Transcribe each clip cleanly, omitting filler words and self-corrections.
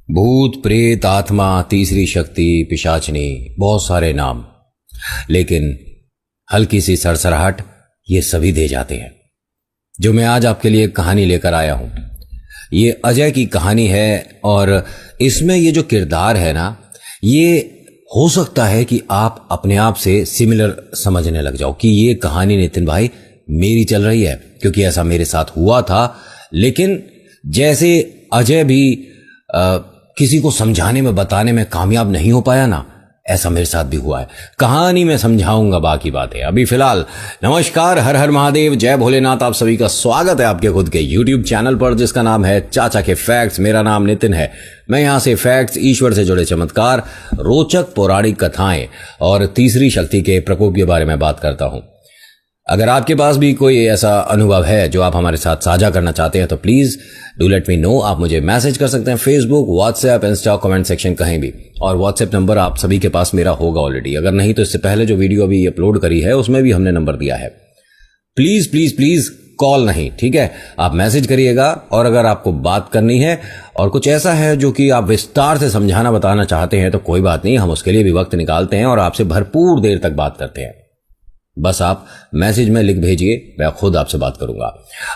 भूत, प्रेत, आत्मा, तीसरी शक्ति, पिशाचनी, बहुत सारे नाम, लेकिन हल्की सी सरसराहट ये सभी दे जाते हैं। जो मैं आज आपके लिए कहानी लेकर आया हूं, ये अजय की कहानी है और इसमें ये जो किरदार है ना, ये हो सकता है कि आप अपने आप से सिमिलर समझने लग जाओ कि ये कहानी नितिन भाई मेरी चल रही है, क्योंकि ऐसा मेरे साथ हुआ था। लेकिन जैसे अजय भी किसी को समझाने में, बताने में कामयाब नहीं हो पाया ना, ऐसा मेरे साथ भी हुआ है। कहानी में समझाऊंगा बाकी बातें। अभी फिलहाल नमस्कार, हर हर महादेव, जय भोलेनाथ। आप सभी का स्वागत है आपके खुद के YouTube चैनल पर, जिसका नाम है चाचा के फैक्ट्स। मेरा नाम नितिन है। मैं यहां से फैक्ट्स, ईश्वर से जुड़े चमत्कार, रोचक पौराणिक कथाएं और तीसरी शक्ति के प्रकोप के बारे में बात करता हूं। अगर आपके पास भी कोई ऐसा अनुभव है जो आप हमारे साथ साझा करना चाहते हैं तो please do let me know. आप मुझे मैसेज कर सकते हैं Facebook, WhatsApp, Insta, comment section, कहीं भी। और व्हाट्सएप नंबर आप सभी के पास मेरा होगा ऑलरेडी। अगर नहीं तो इससे पहले जो वीडियो अभी अपलोड करी है उसमें भी हमने नंबर दिया है। प्लीज प्लीज प्लीज कॉल नहीं, ठीक है? आप मैसेज करिएगा। और अगर आपको बात करनी है और कुछ ऐसा है जो कि आप विस्तार से समझाना बताना चाहते हैं तो कोई बात नहीं, हम उसके लिए भी वक्त निकालते हैं और आपसे भरपूर देर तक बात करते हैं। बस आप मैसेज में लिख भेजिए, मैं खुद आपसे बात करूंगा।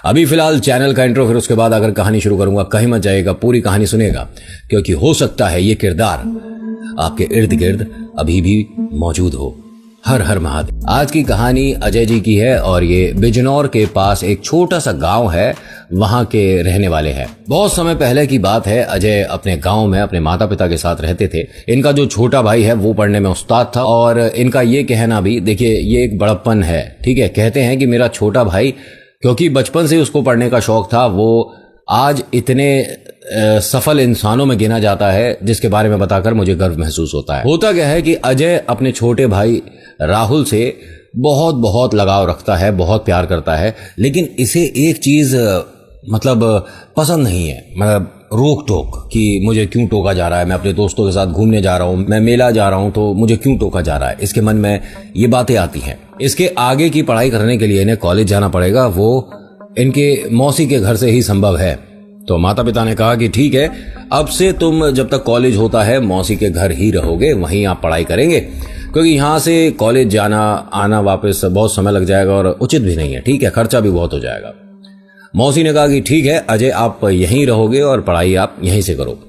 अभी फिलहाल चैनल का इंट्रो, फिर उसके बाद अगर कहानी शुरू करूंगा। कहीं मत जाइएगा, पूरी कहानी सुनिएगा, क्योंकि हो सकता है ये किरदार आपके इर्द गिर्द अभी भी मौजूद हो। हर हर महादेव। आज की कहानी अजय जी की है और ये बिजनौर के पास एक छोटा सा गांव है, वहां के रहने वाले हैं। बहुत समय पहले की बात है। अजय अपने गांव में अपने माता पिता के साथ रहते थे। इनका जो छोटा भाई है वो पढ़ने में उस्ताद था और इनका ये कहना भी, देखिए ये एक बड़प्पन है, ठीक है? कहते हैं कि मेरा छोटा भाई, क्योंकि बचपन से उसको पढ़ने का शौक था, वो आज इतने सफल इंसानों में गिना जाता है जिसके बारे में बताकर मुझे गर्व महसूस होता है। होता क्या है कि अजय अपने छोटे भाई राहुल से बहुत बहुत लगाव रखता है, बहुत प्यार करता है, लेकिन इसे एक चीज मतलब पसंद नहीं है, मतलब रोक टोक, कि मुझे क्यों टोका जा रहा है। मैं अपने दोस्तों के साथ घूमने जा रहा हूं, मैं मेला जा रहा हूं, तो मुझे क्यों टोका जा रहा है। इसके मन में ये बातें आती हैं। इसके आगे की पढ़ाई करने के लिए इन्हें कॉलेज जाना पड़ेगा, वो इनके मौसी के घर से ही संभव है। तो माता पिता ने कहा कि ठीक है, अब से तुम जब तक कॉलेज होता है मौसी के घर ही रहोगे, वहीं आप पढ़ाई करेंगे, क्योंकि यहाँ से कॉलेज जाना आना वापस बहुत समय लग जाएगा और उचित भी नहीं है, ठीक है? खर्चा भी बहुत हो जाएगा। मौसी ने कहा कि ठीक है अजय, आप यहीं रहोगे और पढ़ाई आप यहीं से करो।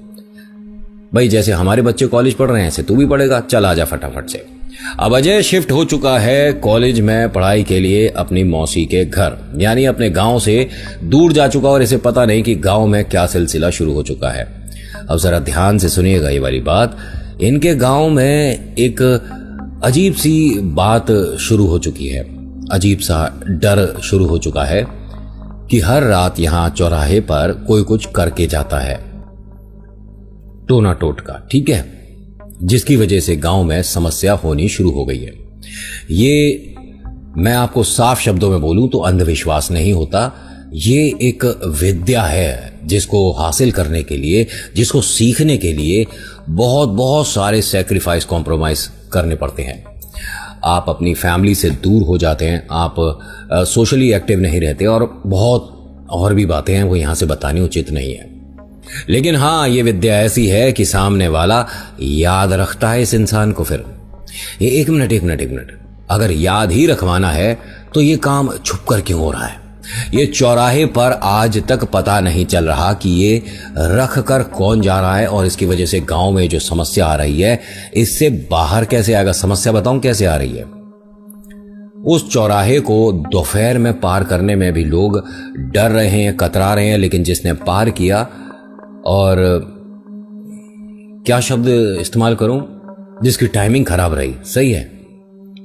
भाई जैसे हमारे बच्चे कॉलेज पढ़ रहे हैं ऐसे तू भी पढ़ेगा, चल आजा फटाफट से। अब अजय शिफ्ट हो चुका है कॉलेज में पढ़ाई के लिए अपनी मौसी के घर, यानी अपने गांव से दूर जा चुका और इसे पता नहीं कि गांव में क्या सिलसिला शुरू हो चुका है। अब जरा ध्यान से सुनिएगा ये वाली बात। इनके गांव में एक अजीब सी बात शुरू हो चुकी है, अजीब सा डर शुरू हो चुका है कि हर रात यहां चौराहे पर कोई कुछ करके जाता है, टोना टोटका, ठीक है? जिसकी वजह से गांव में समस्या होनी शुरू हो गई है। ये मैं आपको साफ शब्दों में बोलूं तो अंधविश्वास नहीं होता, ये एक विद्या है जिसको हासिल करने के लिए, जिसको सीखने के लिए बहुत बहुत सारे सैक्रिफाइस, कॉम्प्रोमाइज करने पड़ते हैं। आप अपनी फैमिली से दूर हो जाते हैं, आप सोशली एक्टिव नहीं रहते और बहुत और भी बातें हैं, वो यहां से बतानी उचित नहीं है। लेकिन हाँ, ये विद्या ऐसी है कि सामने वाला याद रखता है इस इंसान को। फिर ये एक मिनट, अगर याद ही रखवाना है तो ये काम छुप कर क्यों हो रहा है? ये चौराहे पर आज तक पता नहीं चल रहा कि ये रख कर कौन जा रहा है, और इसकी वजह से गांव में जो समस्या आ रही है इससे बाहर कैसे आएगा? समस्या बताऊं कैसे आ रही है। उस चौराहे को दोपहर में पार करने में भी लोग डर रहे हैं, कतरा रहे हैं, लेकिन जिसने पार किया, और क्या शब्द इस्तेमाल करूं, जिसकी टाइमिंग खराब रही, सही है,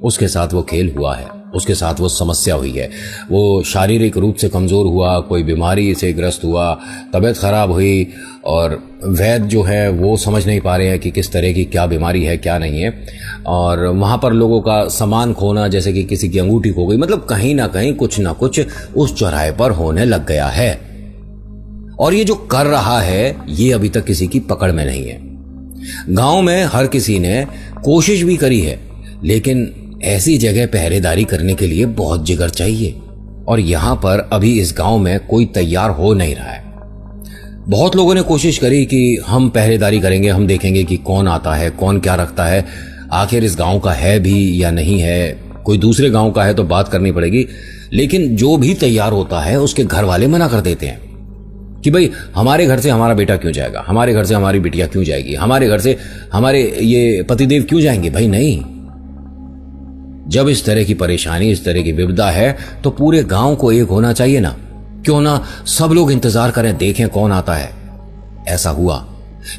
उसके साथ वो खेल हुआ है, उसके साथ वो समस्या हुई है। वो शारीरिक रूप से कमजोर हुआ, कोई बीमारी से ग्रस्त हुआ, तबीयत खराब हुई, और वैद्य जो है वो समझ नहीं पा रहे हैं कि किस तरह की क्या बीमारी है क्या नहीं है। और वहां पर लोगों का सामान खोना, जैसे कि किसी की अंगूठी खो गई, मतलब कहीं ना कहीं कुछ ना कुछ उस चौराहे पर होने लग गया है। और ये जो कर रहा है ये अभी तक किसी की पकड़ में नहीं है। गांव में हर किसी ने कोशिश भी करी है, लेकिन ऐसी जगह पहरेदारी करने के लिए बहुत जिगर चाहिए, और यहां पर अभी इस गांव में कोई तैयार हो नहीं रहा है। बहुत लोगों ने कोशिश करी कि हम पहरेदारी करेंगे, हम देखेंगे कि कौन आता है, कौन क्या रखता है, आखिर इस गांव का है भी या नहीं है, कोई दूसरे गांव का है तो बात करनी पड़ेगी। लेकिन जो भी तैयार होता है उसके घर वाले मना कर देते हैं कि भाई हमारे घर से हमारा बेटा क्यों जाएगा, हमारे घर से हमारी बिटिया क्यों जाएगी, हमारे घर से हमारे ये पतिदेव क्यों जाएंगे। भाई नहीं, जब इस तरह की परेशानी, इस तरह की विपदा है तो पूरे गांव को एक होना चाहिए ना। क्यों ना सब लोग इंतजार करें, देखें कौन आता है। ऐसा हुआ।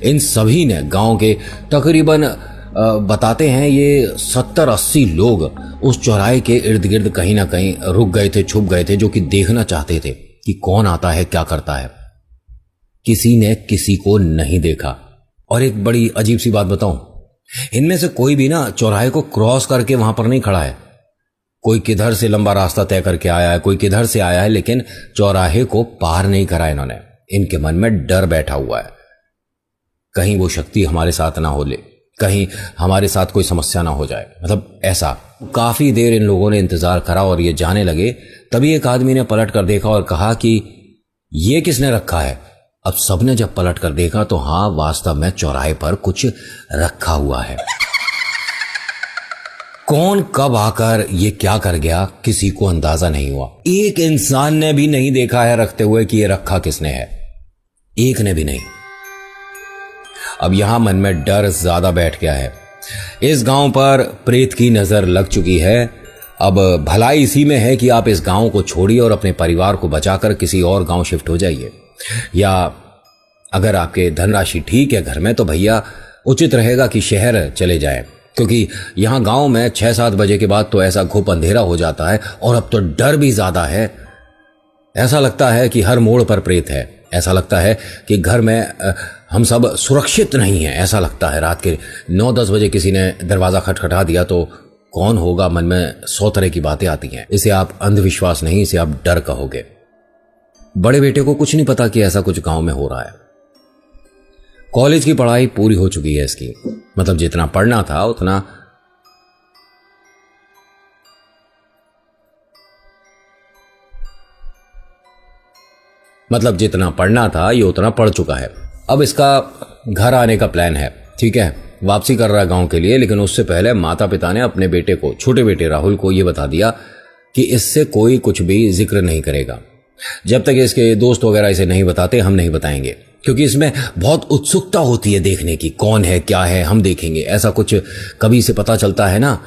इन सभी ने गांव के तकरीबन बताते हैं ये 70-80 लोग उस चौराहे के इर्द गिर्द कहीं ना कहीं रुक गए थे, छुप गए थे, जो कि देखना चाहते थे कि कौन आता है, क्या करता है। किसी ने किसी को नहीं देखा। और एक बड़ी अजीब सी बात बताऊं, इनमें से कोई भी ना चौराहे को क्रॉस करके वहां पर नहीं खड़ा है। कोई किधर से लंबा रास्ता तय करके आया है, कोई किधर से आया है, लेकिन चौराहे को पार नहीं करा इन्होंने। इनके मन में डर बैठा हुआ है, कहीं वो शक्ति हमारे साथ ना हो ले, कहीं हमारे साथ कोई समस्या ना हो जाए। मतलब ऐसा काफी देर इन लोगों ने इंतजार करा और ये जाने लगे। तभी एक आदमी ने पलट कर देखा और कहा कि ये किसने रखा है। अब सबने जब पलट कर देखा तो हाँ, वास्तव में चौराहे पर कुछ रखा हुआ है। कौन कब आकर ये क्या कर गया किसी को अंदाजा नहीं हुआ। एक इंसान ने भी नहीं देखा है रखते हुए कि ये रखा किसने है, एक ने भी नहीं। अब यहां मन में डर ज्यादा बैठ गया है। इस गांव पर प्रेत की नजर लग चुकी है। अब भलाई इसी में है कि आप इस गांव को छोड़िए और अपने परिवार को बचाकर किसी और गांव शिफ्ट हो जाइए, या अगर आपके धनराशि ठीक है घर में तो भैया उचित रहेगा कि शहर चले जाएं, क्योंकि यहां गांव में 6-7 बजे के बाद तो ऐसा घुप अंधेरा हो जाता है और अब तो डर भी ज्यादा है। ऐसा लगता है कि हर मोड़ पर प्रेत है, ऐसा लगता है कि घर में हम सब सुरक्षित नहीं हैं। ऐसा लगता है रात के 9-10 बजे किसी ने दरवाजा खटखटा दिया तो कौन होगा, मन में 100 तरह की बातें आती हैं। इसे आप अंधविश्वास नहीं, इसे आप डर कहोगे। बड़े बेटे को कुछ नहीं पता कि ऐसा कुछ गांव में हो रहा है। कॉलेज की पढ़ाई पूरी हो चुकी है इसकी, मतलब जितना पढ़ना था उतना ये उतना पढ़ चुका है। अब इसका घर आने का प्लान है, ठीक है, वापसी कर रहा है गांव के लिए। लेकिन उससे पहले माता पिता ने अपने बेटे को, छोटे बेटे राहुल को यह बता दिया कि इससे कोई कुछ भी जिक्र नहीं करेगा। जब तक इसके दोस्त वगैरह इसे नहीं बताते हम नहीं बताएंगे, क्योंकि इसमें बहुत उत्सुकता होती है देखने की, कौन है क्या है हम देखेंगे। ऐसा कुछ कभी से पता चलता है ना,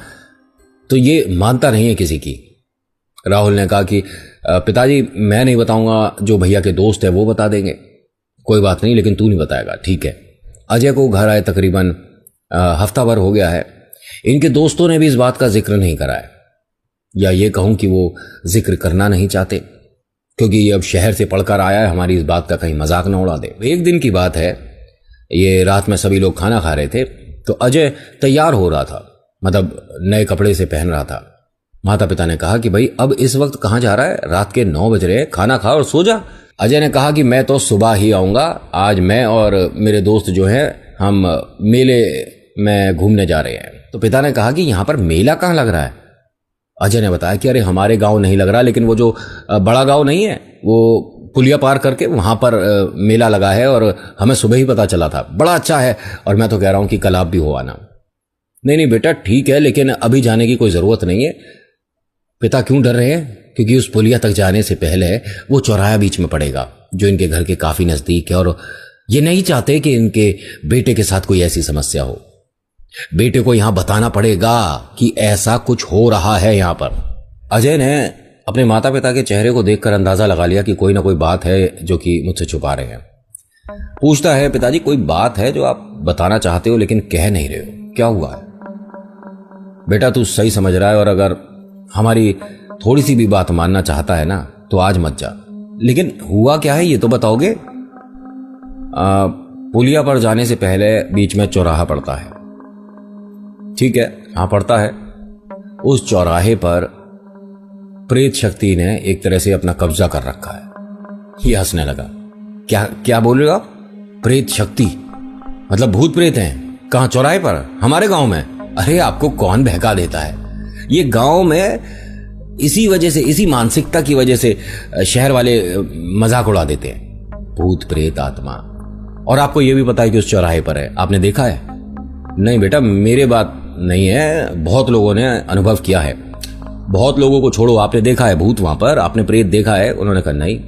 तो ये मानता नहीं है किसी की। राहुल ने कहा कि पिताजी मैं नहीं बताऊंगा, जो भैया के दोस्त है वो बता देंगे। कोई बात नहीं, लेकिन तू नहीं बताएगा, ठीक है। अजय को घर आए तकरीबन हफ्ता भर हो गया है। इनके दोस्तों ने भी इस बात का जिक्र नहीं करा है, या ये कहूं कि वो जिक्र करना नहीं चाहते, क्योंकि ये अब शहर से पढ़कर आया है, हमारी इस बात का कहीं मजाक ना उड़ा दे। एक दिन की बात है, ये रात में सभी लोग खाना खा रहे थे तो अजय तैयार हो रहा था, मतलब नए कपड़े से पहन रहा था। माता पिता ने कहा कि भाई अब इस वक्त कहाँ जा रहा है, रात के 9 बज रहे हैं, खाना खा और सो जा। अजय ने कहा कि मैं तो सुबह ही आऊंगा, आज मैं और मेरे दोस्त जो हैं हम मेले में घूमने जा रहे हैं। तो पिता ने कहा कि यहाँ पर मेला कहाँ लग रहा है। अजय ने बताया कि अरे हमारे गांव नहीं लग रहा, लेकिन वो जो बड़ा गांव नहीं है, वो पुलिया पार करके वहां पर मेला लगा है और हमें सुबह ही पता चला था, बड़ा अच्छा है, और मैं तो कह रहा हूं कि कल आप भी हो आना। नहीं बेटा ठीक है, लेकिन अभी जाने की कोई जरूरत नहीं है। पिता क्यों डर रहे हैं, क्योंकि उस पुलिया तक जाने से पहले वो चौराहा बीच में पड़ेगा जो इनके घर के काफी नजदीक है, और ये नहीं चाहते कि इनके बेटे के साथ कोई ऐसी समस्या हो। बेटे को यहां बताना पड़ेगा कि ऐसा कुछ हो रहा है यहां पर। अजय ने अपने माता पिता के चेहरे को देखकर अंदाजा लगा लिया कि कोई ना कोई बात है जो कि मुझसे छुपा रहे हैं। पूछता है पिताजी कोई बात है जो आप बताना चाहते हो लेकिन कह नहीं रहे हो, क्या हुआ है? बेटा तू सही समझ रहा है, और अगर हमारी थोड़ी सी भी बात मानना चाहता है ना तो आज मत जा, लेकिन हुआ क्या है ये तो बताओगे? पुलिया पर जाने से पहले बीच में चौराहा पड़ता है, ठीक है, हाँ पड़ता है। उस चौराहे पर प्रेत शक्ति ने एक तरह से अपना कब्जा कर रखा है। ये हंसने लगा। क्या बोल रहे हो आप? प्रेत शक्ति मतलब भूत प्रेत हैं? कहां, चौराहे पर, हमारे गांव में? अरे आपको कौन बहका देता है? ये गांव में इसी वजह से, इसी मानसिकता की वजह से शहर वाले मजाक उड़ा देते हैं। भूत प्रेत आत्मा। और आपको यह भी पता है कि उस चौराहे पर है, आपने देखा है? नहीं बेटा, मेरे बात नहीं है, बहुत लोगों ने अनुभव किया है। बहुत लोगों को छोड़ो, आपने देखा है भूत वहां पर, आपने प्रेत देखा है? उन्होंने कहा नहीं।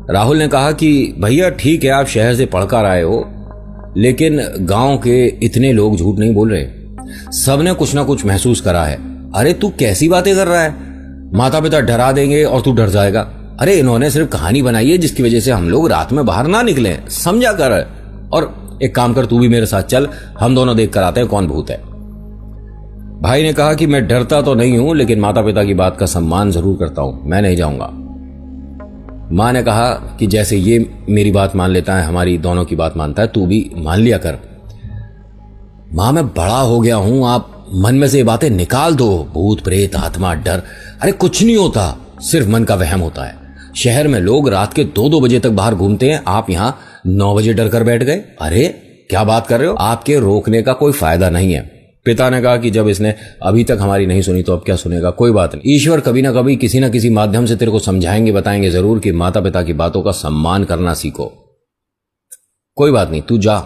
राहुल ने कहा कि भैया ठीक है, आप शहर से पढ़कर आए हो, लेकिन गांव के इतने लोग झूठ नहीं बोल रहे, सबने कुछ ना कुछ महसूस करा है। अरे तू कैसी बातें कर रहा है? माता पिता डरा देंगे और तू डर जाएगा। अरे इन्होंने सिर्फ कहानी बनाई है जिसकी वजह से हम लोग रात में बाहर ना निकले, समझा कर। और एक काम कर, तू भी मेरे साथ चल, हम दोनों देख कर आते हैं कौन भूत है। भाई ने कहा कि मैं डरता तो नहीं हूं, लेकिन माता पिता की बात का सम्मान जरूर करता हूं, मैं नहीं जाऊंगा। मां ने कहा कि जैसे ये मेरी बात मान लेता है, हमारी दोनों की बात मानता है, तू भी मान लिया कर। मां, मैं बड़ा हो गया हूं, आप मन में से ये बातें निकाल दो, भूत प्रेत आत्मा डर। अरे कुछ नहीं होता, सिर्फ मन का वहम होता है। शहर में लोग रात के 2-2 बजे तक बाहर घूमते हैं, आप यहां 9 बजे डर कर बैठ गए। अरे क्या बात कर रहे हो? आपके रोकने का कोई फायदा नहीं है। पिता ने कहा कि जब इसने अभी तक हमारी नहीं सुनी तो अब क्या सुनेगा? कोई बात नहीं, ईश्वर कभी ना कभी किसी ना किसी माध्यम से तेरे को समझाएंगे, बताएंगे जरूर कि माता पिता की बातों का सम्मान करना सीखो। कोई बात नहीं, तू जा।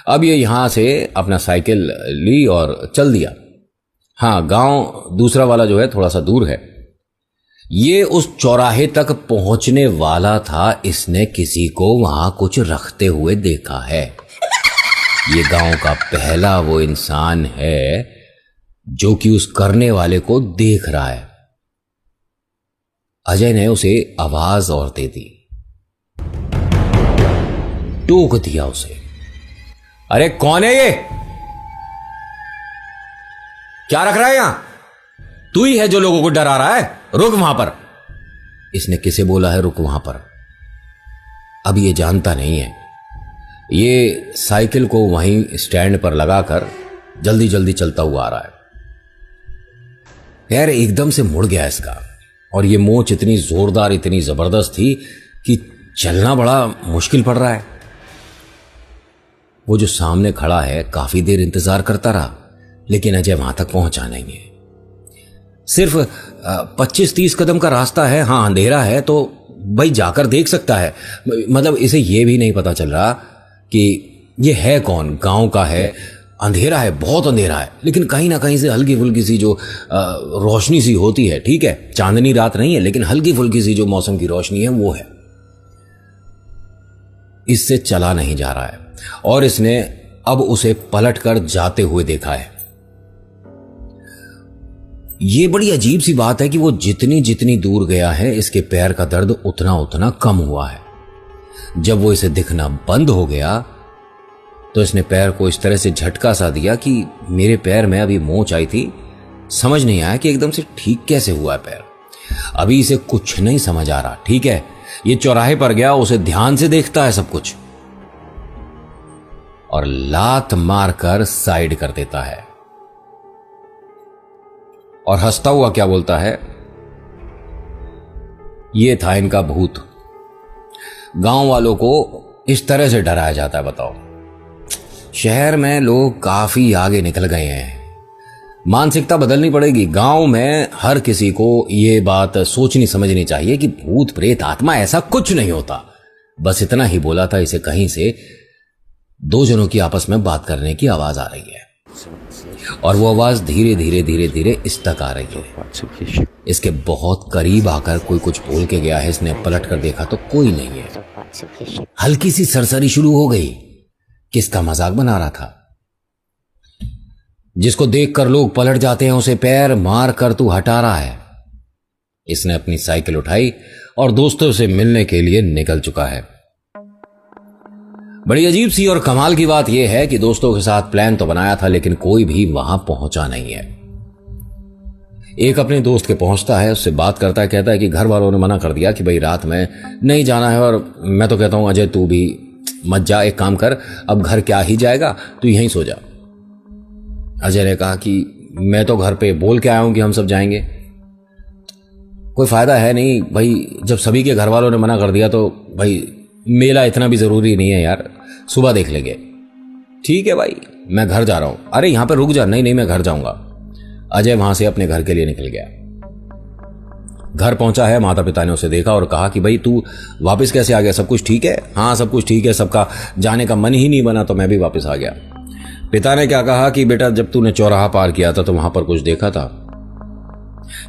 अब ये यहां से अपना साइकिल ली और चल दिया। हाँ, गांव दूसरा वाला जो है थोड़ा सा दूर है। ये उस चौराहे तक पहुंचने वाला था, इसने किसी को वहां कुछ रखते हुए देखा है। ये गांव का पहला वो इंसान है जो कि उस करने वाले को देख रहा है। अजय ने उसे आवाज और दे दी, टोक दिया उसे। अरे कौन है ये? क्या रख रहा है यहां? तू ही है जो लोगों को डरा रहा है, रुक वहां पर। इसने किसे बोला है रुक वहां पर? अब ये जानता नहीं है। ये साइकिल को वहीं स्टैंड पर लगाकर जल्दी जल्दी चलता हुआ आ रहा है। यार एकदम से मुड़ गया इसका, और ये मोच इतनी जोरदार, इतनी जबरदस्त थी कि चलना बड़ा मुश्किल पड़ रहा है। वो जो सामने खड़ा है काफी देर इंतजार करता रहा, लेकिन अजय वहां तक पहुंचा नहीं है। सिर्फ 25-30 कदम का रास्ता है। हाँ, अंधेरा है तो भाई जाकर देख सकता है। मतलब इसे ये भी नहीं पता चल रहा कि ये है कौन, गांव का है, अंधेरा है, बहुत अंधेरा है, लेकिन कहीं ना कहीं से हल्की फुल्की सी जो रोशनी सी होती है, ठीक है चांदनी रात नहीं है, लेकिन हल्की फुल्की सी जो मौसम की रोशनी है वो है। इससे चला नहीं जा रहा है और इसने अब उसे पलटकर जाते हुए देखा है। ये बड़ी अजीब सी बात है कि वो जितनी जितनी दूर गया है, इसके पैर का दर्द उतना उतना कम हुआ है। जब वो इसे दिखना बंद हो गया तो इसने पैर को इस तरह से झटका सा दिया कि मेरे पैर में अभी मोच आई थी, समझ नहीं आया कि एकदम से ठीक कैसे हुआ है पैर। अभी इसे कुछ नहीं समझ आ रहा। ठीक है, ये चौराहे पर गया, उसे ध्यान से देखता है सब कुछ और लात मारकर साइड कर देता है और हंसता हुआ क्या बोलता है, ये था इनका भूत। गांव वालों को इस तरह से डराया जाता है, बताओ। शहर में लोग काफी आगे निकल गए हैं, मानसिकता बदलनी पड़ेगी। गांव में हर किसी को यह बात सोचनी समझनी चाहिए कि भूत प्रेत आत्मा ऐसा कुछ नहीं होता। बस इतना ही बोला था, इसे कहीं से दो जनों की आपस में बात करने की आवाज आ रही है और वो आवाज धीरे धीरे धीरे धीरे इस तक आ रही है। इसके बहुत करीब आकर कोई कुछ बोल के गया है। इसने पलट कर देखा तो कोई नहीं है। हल्की सी सरसरी शुरू हो गई। किसका मजाक बना रहा था? जिसको देखकर लोग पलट जाते हैं उसे पैर मार कर तू हटा रहा है। इसने अपनी साइकिल उठाई और दोस्तों से मिलने के लिए निकल चुका है। बड़ी अजीब सी और कमाल की बात यह है कि दोस्तों के साथ प्लान तो बनाया था, लेकिन कोई भी वहां पहुंचा नहीं है। एक अपने दोस्त के पहुंचता है, उससे बात करता है, कहता है कि घर वालों ने मना कर दिया कि भाई रात में नहीं जाना है। और मैं तो कहता हूं अजय तू भी मत जा, एक काम कर, अब घर क्या ही जाएगा, तू यहीं सो जा। अजय ने कहा कि मैं तो घर पे बोल के आया हूं कि हम सब जाएंगे, कोई फायदा है नहीं भाई। जब सभी के घर वालों ने मना कर दिया तो भाई मेला इतना भी जरूरी नहीं है यार, सुबह देख लेंगे। ठीक है भाई, मैं घर जा रहा हूं। अरे यहां पे रुक जा। नहीं नहीं, मैं घर जाऊंगा। अजय वहां से अपने घर के लिए निकल गया। घर पहुंचा है, माता पिता ने उसे देखा और कहा कि भाई तू वापस कैसे आ गया, सब कुछ ठीक है? हाँ सब कुछ ठीक है, सबका जाने का मन ही नहीं बना तो मैं भी वापस आ गया। पिता ने क्या कहा कि बेटा जब तूने चौराहा पार किया था तो वहां पर कुछ देखा था।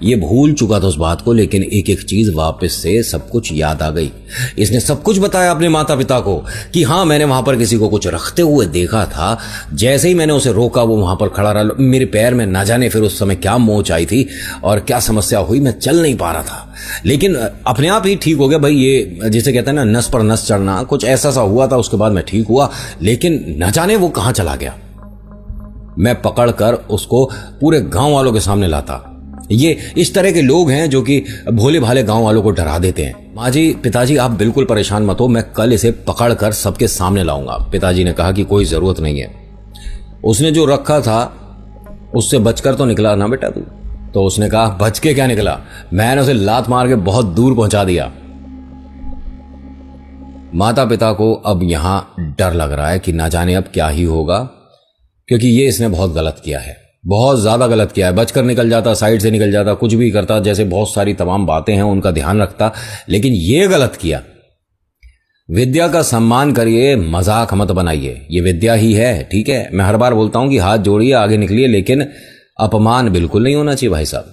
ये भूल चुका था उस बात को, लेकिन एक एक चीज वापस से सब कुछ याद आ गई। इसने सब कुछ बताया अपने माता पिता को कि हाँ मैंने वहां पर किसी को कुछ रखते हुए देखा था। जैसे ही मैंने उसे रोका वो वहां पर खड़ा रहा। मेरे पैर में ना जाने फिर उस समय क्या मोच आई थी और क्या समस्या हुई, मैं चल नहीं पा रहा था, लेकिन अपने आप ही ठीक हो गया। भाई ये जिसे कहते हैं ना नस पर नस चढ़ना, कुछ ऐसा सा हुआ था। उसके बाद मैं ठीक हुआ, लेकिन न जाने वो कहां चला गया। मैं पकड़कर उसको पूरे गांव वालों के सामने लाता। ये इस तरह के लोग हैं जो कि भोले भाले गांव वालों को डरा देते हैं। माँ जी, पिताजी आप बिल्कुल परेशान मत हो, मैं कल इसे पकड़कर सबके सामने लाऊंगा। पिताजी ने कहा कि कोई जरूरत नहीं है, उसने जो रखा था उससे बचकर तो निकला ना बेटा तू। तो उसने कहा बच के क्या निकला, मैंने उसे लात मार के बहुत दूर पहुंचा दिया। माता पिता को अब यहां डर लग रहा है कि ना जाने अब क्या ही होगा, क्योंकि ये इसने बहुत गलत किया है, बहुत ज्यादा गलत किया है। बचकर निकल जाता, साइड से निकल जाता, कुछ भी करता, जैसे बहुत सारी तमाम बातें हैं उनका ध्यान रखता, लेकिन ये गलत किया। विद्या का सम्मान करिए, मजाक मत बनाइए, ये विद्या ही है, ठीक है। मैं हर बार बोलता हूं कि हाथ जोड़िए, आगे निकलिए, लेकिन अपमान बिल्कुल नहीं होना चाहिए भाई साहब,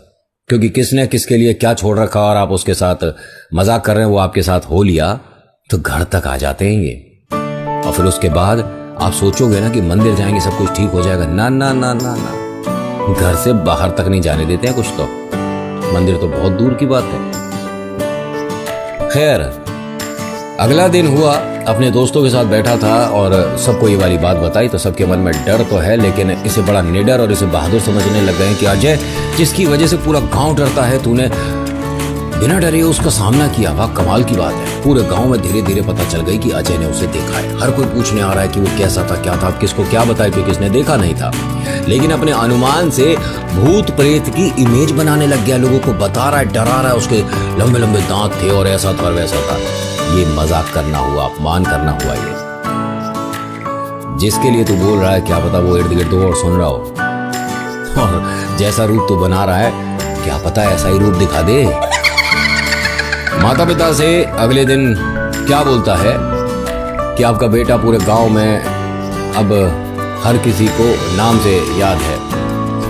क्योंकि किसने किसके लिए क्या छोड़ रखा और आप उसके साथ मजाक कर रहे हैं, वो आपके साथ हो लिया तो घर तक आ जाते हैं ये। और फिर उसके बाद आप सोचोगे ना कि मंदिर जाएंगे सब कुछ ठीक हो जाएगा। ना ना ना ना ना, घर से बाहर तक नहीं जाने देते हैं कुछ तो, मंदिर तो बहुत दूर की बात है। खैर अगला दिन हुआ, अपने दोस्तों के साथ बैठा था और सबको ये वाली बात बताई तो सबके मन में डर तो है, लेकिन इसे बड़ा निडर और इसे बहादुर समझने लग गए कि अजय जिसकी वजह से पूरा गांव डरता है, तूने बिना डरे उसका सामना किया, वाह कमाल की बात है। पूरे गांव में धीरे धीरे पता चल गई कि अजय ने उसे देखा है। हर कोई पूछने आ रहा है कि वो कैसा था, क्या था। अब किसको क्या बताए क्योंकि किसने देखा नहीं था, लेकिन अपने अनुमान से भूत प्रेत की इमेज बनाने लग गया, लोगों को बता रहा है, डरा रहा है। उसके लंबे लंबे दांत थे और ऐसा था और वैसा था। ये मजाक करना हुआ, अपमान करना हुआ। ये जिसके लिए तू बोल रहा है क्या पता वो इर्द गिर्द और सुन रहा हो, और जैसा रूप तू बना रहा है क्या पता ऐसा ही रूप दिखा दे। माता पिता से अगले दिन क्या बोलता है कि आपका बेटा पूरे गांव में अब हर किसी को नाम से याद है,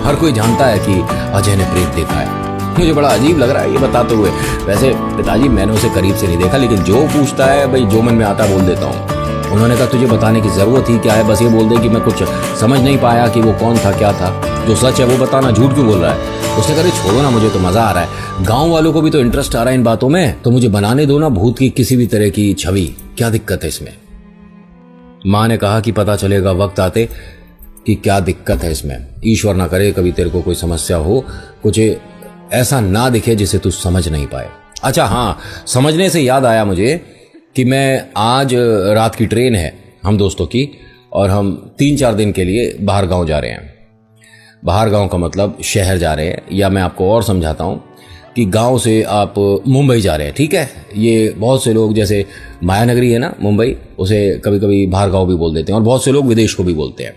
हर कोई जानता है कि अजय ने प्रेत देखा है। मुझे बड़ा अजीब लग रहा है ये बताते हुए। वैसे पिताजी मैंने उसे करीब से नहीं देखा, लेकिन जो पूछता है भाई जो मन में आता बोल देता हूँ। उन्होंने कहा तुझे बताने की जरूरत ही क्या है, बस ये बोल दे कि मैं कुछ समझ नहीं पाया कि वो कौन था क्या था, जो सच है वो बताना, झूठ क्यों बोल रहा है। उसने कहा छोड़ो ना, मुझे तो मजा आ रहा है, गांव वालों को भी तो इंटरेस्ट आ रहा है इन बातों में, तो मुझे बनाने दो ना भूत की किसी भी तरह की छवि, क्या दिक्कत है इसमें। माँ ने कहा कि पता चलेगा वक्त आते कि क्या दिक्कत है इसमें। ईश्वर ना करे कभी तेरे को कोई समस्या हो, कुछ ऐसा ना दिखे जिसे तू समझ नहीं पाए। अच्छा हाँ, समझने से याद आया मुझे कि मैं आज रात की ट्रेन है हम दोस्तों की, और हम 3-4 दिन के लिए बाहर गांव जा रहे हैं। बाहर गांव का मतलब शहर जा रहे हैं, या मैं आपको और समझाता हूं कि गांव से आप मुंबई जा रहे हैं, ठीक है। ये बहुत से लोग, जैसे मायानगरी है ना मुंबई, उसे कभी कभी बाहर गांव भी बोल देते हैं, और बहुत से लोग विदेश को भी बोलते हैं।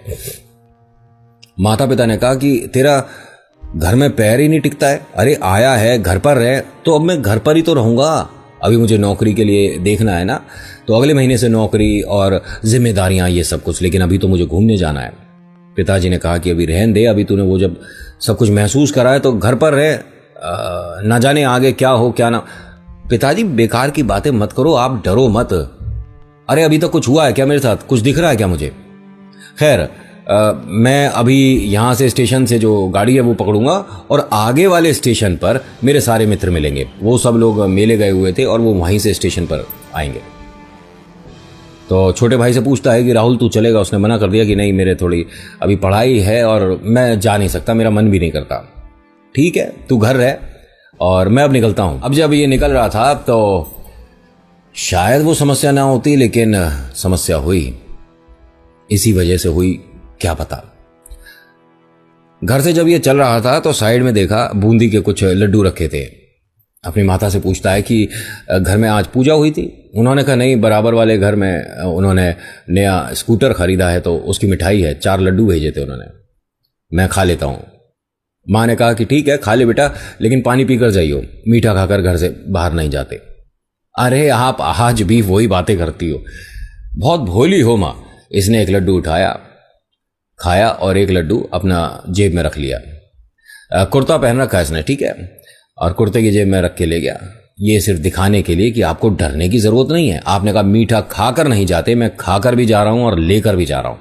माता पिता ने कहा कि तेरा घर में पैर ही नहीं टिकता है, अरे आया है घर पर रहे, तो अब मैं घर पर ही तो रहूंगा, अभी मुझे नौकरी के लिए देखना है ना, तो अगले महीने से नौकरी और जिम्मेदारियां ये सब कुछ, लेकिन अभी तो मुझे घूमने जाना है। पिताजी ने कहा कि अभी रहन दे, अभी तूने वो जब सब कुछ महसूस करा है तो घर पर रहे, ना जाने आगे क्या हो क्या ना। पिताजी बेकार की बातें मत करो, आप डरो मत। अरे अभी तक कुछ हुआ है क्या मेरे साथ, कुछ दिख रहा है क्या मुझे। खैर मैं अभी यहाँ से स्टेशन से जो गाड़ी है वो पकड़ूंगा, और आगे वाले स्टेशन पर मेरे सारे मित्र मिलेंगे, वो सब लोग मेले गए हुए थे और वो वहीं से स्टेशन पर आएंगे। तो छोटे भाई से पूछता है कि राहुल तू चलेगा, उसने मना कर दिया कि नहीं मेरे थोड़ी अभी पढ़ाई है और मैं जा नहीं सकता, मेरा मन भी नहीं करता। ठीक है तू घर रह और मैं अब निकलता हूं। अब जब ये निकल रहा था तो शायद वो समस्या ना होती, लेकिन समस्या हुई, इसी वजह से हुई क्या पता। घर से जब ये चल रहा था तो साइड में देखा बूंदी के कुछ लड्डू रखे थे। अपनी माता से पूछता है कि घर में आज पूजा हुई थी। उन्होंने कहा नहीं, बराबर वाले घर में उन्होंने नया स्कूटर खरीदा है तो उसकी मिठाई है, 4 लड्डू भेजे थे उन्होंने, मैं खा लेता हूं। माँ ने कहा कि ठीक है खा ले बेटा, लेकिन पानी पीकर जाइयो, मीठा खाकर घर से बाहर नहीं जाते। अरे आप आज भी वही बातें करती हो, बहुत भोली हो माँ। इसने एक लड्डू उठाया, खाया और एक लड्डू अपना जेब में रख लिया। कुर्ता पहन रखा है इसने, ठीक है, और कुर्ते की जेब में रख के ले गया। ये सिर्फ दिखाने के लिए कि आपको डरने की जरूरत नहीं है। आपने कहा मीठा खाकर नहीं जाते, मैं खाकर भी जा रहा हूं और लेकर भी जा रहा हूं।